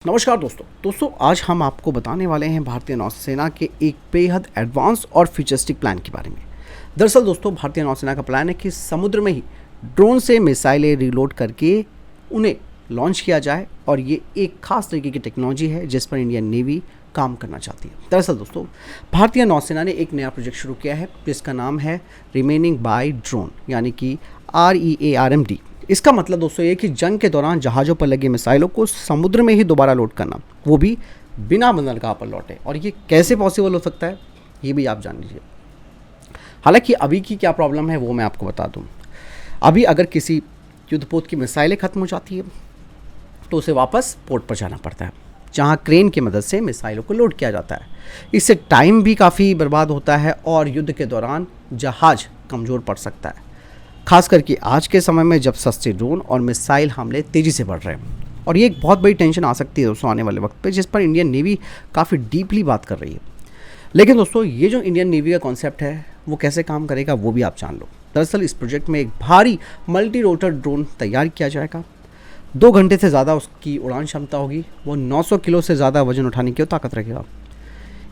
नमस्कार दोस्तों आज हम आपको बताने वाले हैं भारतीय नौसेना के एक बेहद एडवांस और फ्यूचरिस्टिक प्लान के बारे में। दरअसल दोस्तों भारतीय नौसेना का प्लान है कि समुद्र में ही ड्रोन से मिसाइलें रीलोड करके उन्हें लॉन्च किया जाए और ये एक खास तरीके की टेक्नोलॉजी है जिस पर इंडियन नेवी काम करना चाहती है। दरअसल दोस्तों भारतीय नौसेना ने एक नया प्रोजेक्ट शुरू किया है जिसका नाम है रिमेनिंग बाय ड्रोन यानी कि REARMD। इसका मतलब दोस्तों ये कि जंग के दौरान जहाज़ों पर लगे मिसाइलों को समुद्र में ही दोबारा लोड करना, वो भी बिना बंदरगाह पर लौटे। और ये कैसे पॉसिबल हो सकता है ये भी आप जान लीजिए। हालांकि अभी की क्या प्रॉब्लम है वो मैं आपको बता दूं। अभी अगर किसी युद्धपोत की मिसाइलें ख़त्म हो जाती है तो उसे वापस पोर्ट पर जाना पड़ता है जहां क्रेन की मदद से मिसाइलों को लोड किया जाता है। इससे टाइम भी काफ़ी बर्बाद होता है और युद्ध के दौरान जहाज़ कमज़ोर पड़ सकता है, खास करके आज के समय में जब सस्ते ड्रोन और मिसाइल हमले तेज़ी से बढ़ रहे हैं। और ये एक बहुत बड़ी टेंशन आ सकती है दोस्तों आने वाले वक्त पे, जिस पर इंडियन नेवी काफ़ी डीपली बात कर रही है। लेकिन दोस्तों ये जो इंडियन नेवी का कॉन्सेप्ट है वो कैसे काम करेगा वो भी आप जान लो। दरअसल इस प्रोजेक्ट में एक भारी मल्टी रोटर ड्रोन तैयार किया जाएगा। 2 घंटे से ज़्यादा उसकी उड़ान क्षमता होगी। वो 900 किलो से ज़्यादा वजन उठाने की ताकत रखेगा।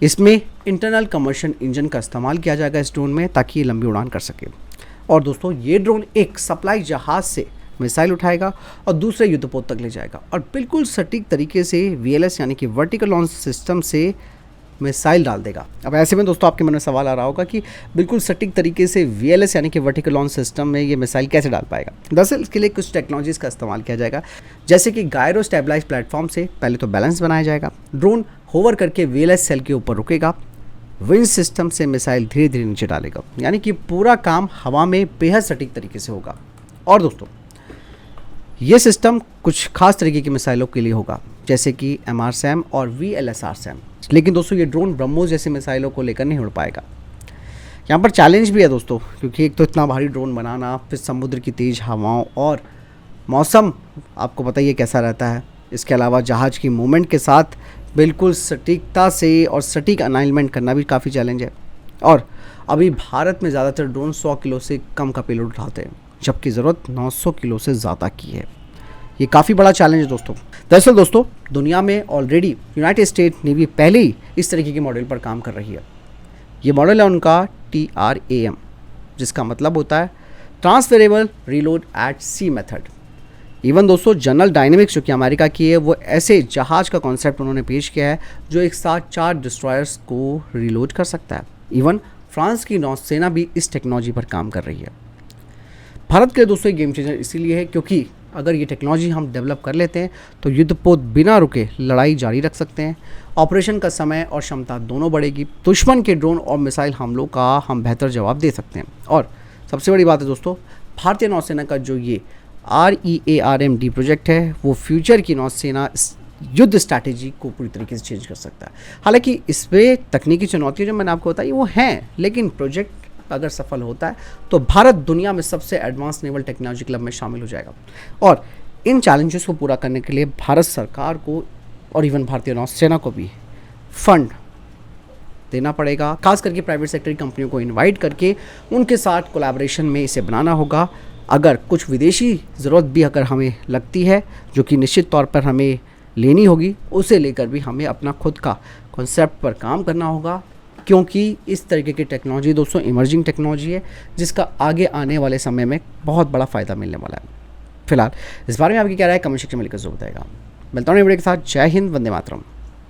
इसमें इंटरनल कम्बशन इंजन का इस्तेमाल किया जाएगा इस ड्रोन में, ताकि ये लंबी उड़ान कर सके। और दोस्तों ये ड्रोन एक सप्लाई जहाज़ से मिसाइल उठाएगा और दूसरे युद्धपोत तक ले जाएगा और बिल्कुल सटीक तरीके से VLS यानी कि वर्टिकल लॉन्च सिस्टम से मिसाइल डाल देगा। अब ऐसे में दोस्तों आपके मन में सवाल आ रहा होगा कि बिल्कुल सटीक तरीके से VLS यानी कि वर्टिकल लॉन्च सिस्टम में ये मिसाइल कैसे डाल पाएगा। दरअसल इसके लिए कुछ टेक्नोलॉजीज़ का इस्तेमाल किया जाएगा, जैसे कि गायरो स्टेबलाइज प्लेटफॉर्म से पहले तो बैलेंस बनाया जाएगा। ड्रोन होवर करके VLS सेल के ऊपर रुकेगा। विंग सिस्टम से मिसाइल धीरे धीरे नीचे डालेगा, यानी कि पूरा काम हवा में बेहद सटीक तरीके से होगा। और दोस्तों ये सिस्टम कुछ खास तरीके की मिसाइलों के लिए होगा, जैसे कि MRSAM और VLSRSAM। लेकिन दोस्तों ये ड्रोन ब्रह्मोस जैसी मिसाइलों को लेकर नहीं उड़ पाएगा। यहाँ पर चैलेंज भी है दोस्तों, क्योंकि एक तो इतना भारी ड्रोन बनाना, फिर समुद्र की तेज़ हवाओं और मौसम आपको पता ही है कैसा रहता है। इसके अलावा जहाज़ की मूवमेंट के साथ बिल्कुल सटीकता से और सटीक अलाइनमेंट करना भी काफ़ी चैलेंज है। और अभी भारत में ज़्यादातर ड्रोन 100 किलो से कम का पेलोड उठाते हैं, जबकि ज़रूरत 900 किलो से ज़्यादा की है। ये काफ़ी बड़ा चैलेंज है दोस्तों। दरअसल दोस्तों दुनिया में ऑलरेडी यूनाइटेड स्टेट नेवी पहले ही इस तरीके के मॉडल पर काम कर रही है। ये मॉडल है उनका TRAM, जिसका मतलब होता है ट्रांसफरेबल रीलोड एट सी मेथड। इवन दोस्तों जनरल डायनेमिक्स जो कि अमेरिका की है, वो ऐसे जहाज़ का कॉन्सेप्ट उन्होंने पेश किया है जो एक साथ 4 डिस्ट्रॉयर्स को रीलोड कर सकता है। इवन फ्रांस की नौसेना भी इस टेक्नोलॉजी पर काम कर रही है। भारत के लिए दोस्तों गेम चेंजर इसीलिए है क्योंकि अगर ये टेक्नोलॉजी हम डेवलप कर लेते हैं तो युद्धपोत बिना रुके लड़ाई जारी रख सकते हैं। ऑपरेशन का समय और क्षमता दोनों बढ़ेगी। दुश्मन के ड्रोन और मिसाइल हमलों का हम बेहतर जवाब दे सकते हैं। और सबसे बड़ी बात है दोस्तों, भारतीय नौसेना का जो ये REARMD प्रोजेक्ट है वो फ्यूचर की नौसेना युद्ध स्ट्रैटेजी को पूरी तरीके से चेंज कर सकता है। हालांकि इस पर तकनीकी चुनौतियां जो मैंने आपको बताई वो हैं, लेकिन प्रोजेक्ट अगर सफल होता है तो भारत दुनिया में सबसे एडवांस नेवल टेक्नोलॉजी क्लब में शामिल हो जाएगा। और इन चैलेंजेस को पूरा करने के लिए भारत सरकार को और इवन भारतीय नौसेना को भी फंड देना पड़ेगा। खास करके प्राइवेट सेक्टर की कंपनियों को इन्वाइट करके उनके साथ कोलैबोरेशन में इसे बनाना होगा। अगर कुछ विदेशी ज़रूरत भी अगर हमें लगती है, जो कि निश्चित तौर पर हमें लेनी होगी, उसे लेकर भी हमें अपना खुद का कॉन्सेप्ट पर काम करना होगा, क्योंकि इस तरीके की टेक्नोलॉजी दोस्तों इमर्जिंग टेक्नोलॉजी है जिसका आगे आने वाले समय में बहुत बड़ा फ़ायदा मिलने वाला है। फिलहाल इस बारे में आपकी क्या राय है कमेंट सेक्शन में लिखकर ज़रूर बताएगा। मिलता हूँ वीडियो के साथ। जय हिंद, वंदे मातरम।